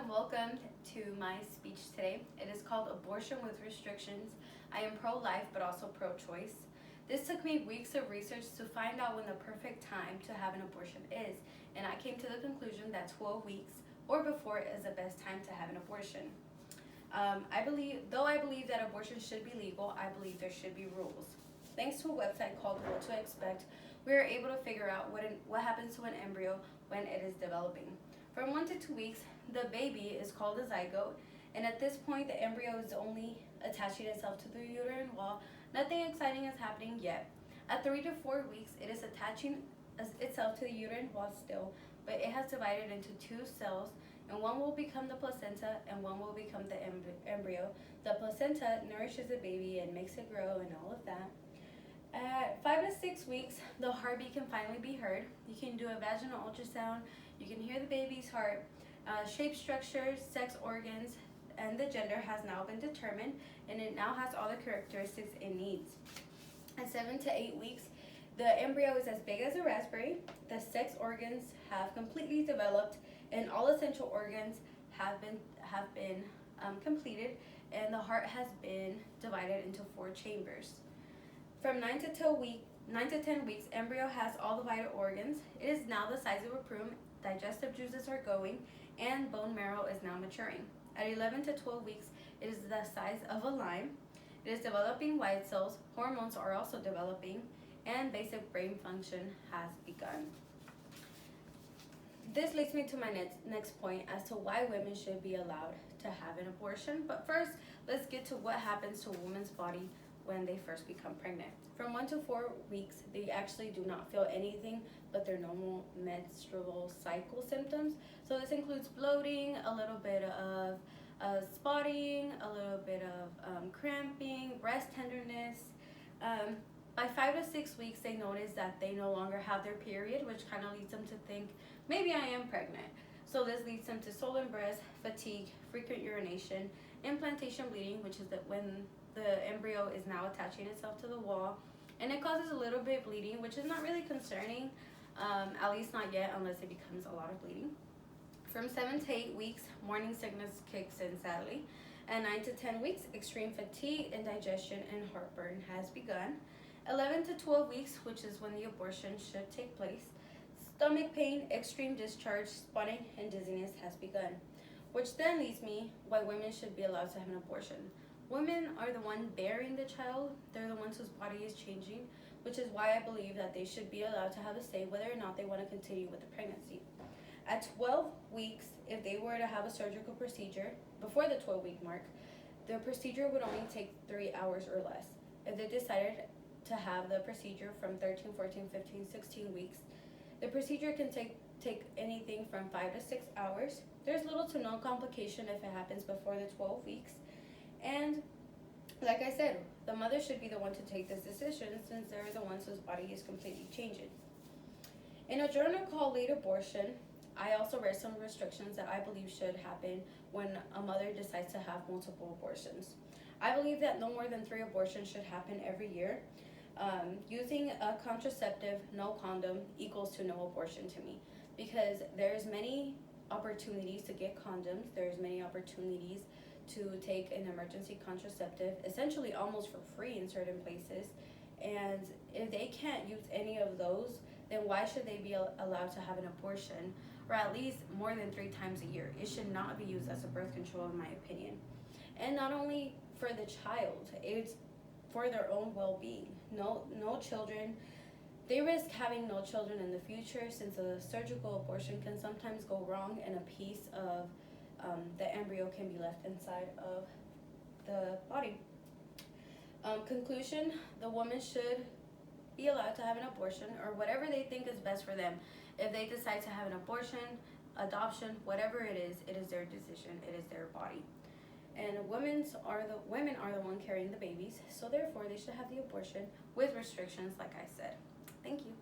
and welcome to my speech today. It is called Abortion with Restrictions. I am pro-life but also pro-choice. This took me weeks of research to find out when the perfect time to have an abortion is, and I came to the conclusion that 12 weeks or before is the best time to have an abortion. I believe that abortion should be legal, I believe there should be rules. Thanks to a website called What to Expect, we are able to figure out what happens to an embryo when it is developing. From 1 to 2 weeks, the baby is called a zygote, and at this point, the embryo is only attaching itself to the uterine wall. Nothing exciting is happening yet. At 3 to 4 weeks, it is attaching itself to the uterine wall still, but it has divided into two cells, and one will become the placenta and one will become the embryo. The placenta nourishes the baby and makes it grow and all of that. At 5 to 6 weeks, the heartbeat can finally be heard. You can do a vaginal ultrasound. You can hear the baby's heart. Shape, structure, sex organs, and the gender has now been determined, and it now has all the characteristics it needs. At 7 to 8 weeks, the embryo is as big as a raspberry. The sex organs have completely developed, and all essential organs have been completed, and the heart has been divided into 4 chambers. From 9 to 10 weeks, embryo has all the vital organs. It is now the size of a prune, digestive juices are going, and bone marrow is now maturing. At 11 to 12 weeks, it is the size of a lime. It is developing white cells, hormones are also developing, and basic brain function has begun. This leads me to my next point as to why women should be allowed to have an abortion. But first, let's get to what happens to a woman's body when they first become pregnant. From 1 to 4 weeks, they actually do not feel anything but their normal menstrual cycle symptoms. So this includes bloating, a little bit of spotting, a little bit of cramping, breast tenderness. By 5 to 6 weeks, they notice that they no longer have their period, which kind of leads them to think, maybe I am pregnant. So this leads them to swollen breast, fatigue, frequent urination, implantation bleeding, which is when the embryo is now attaching itself to the wall, and it causes a little bit of bleeding, which is not really concerning, at least not yet, unless it becomes a lot of bleeding. From 7 to 8 weeks, morning sickness kicks in sadly. At 9 to 10 weeks, extreme fatigue, indigestion, and heartburn has begun. 11 to 12 weeks, which is when the abortion should take place, stomach pain, extreme discharge, spotting, and dizziness has begun. Which then leads me why women should be allowed to have an abortion. Women are the one bearing the child. They're the ones whose body is changing, which is why I believe that they should be allowed to have a say whether or not they want to continue with the pregnancy. At 12 weeks, if they were to have a surgical procedure before the 12-week mark, the procedure would only take 3 hours or less. If they decided to have the procedure from 13, 14, 15, 16 weeks, the procedure can take anything from 5 to 6 hours. There's little to no complication if it happens before the 12 weeks. And like I said, the mother should be the one to take this decision since they're the ones whose body is completely changing. In a journal called Late Abortion, I also read some restrictions that I believe should happen when a mother decides to have multiple abortions. I believe that no more than 3 abortions should happen every year. Using a contraceptive, no condom, equals to no abortion to me, because there's many opportunities to get condoms, there's many opportunities to take an emergency contraceptive, essentially almost for free in certain places. And if they can't use any of those, then why should they be allowed to have an abortion, or at least more than 3 times a year? It should not be used as a birth control, in my opinion. And not only for the child, it's for their own well-being. No children. They risk having no children in the future, since a surgical abortion can sometimes go wrong and a piece of the embryo can be left inside of the body. Conclusion, the woman should be allowed to have an abortion, or whatever they think is best for them. If they decide to have an abortion, adoption, whatever it is their decision, it is their body. And women are the one carrying the babies, so therefore they should have the abortion with restrictions, like I said. Thank you.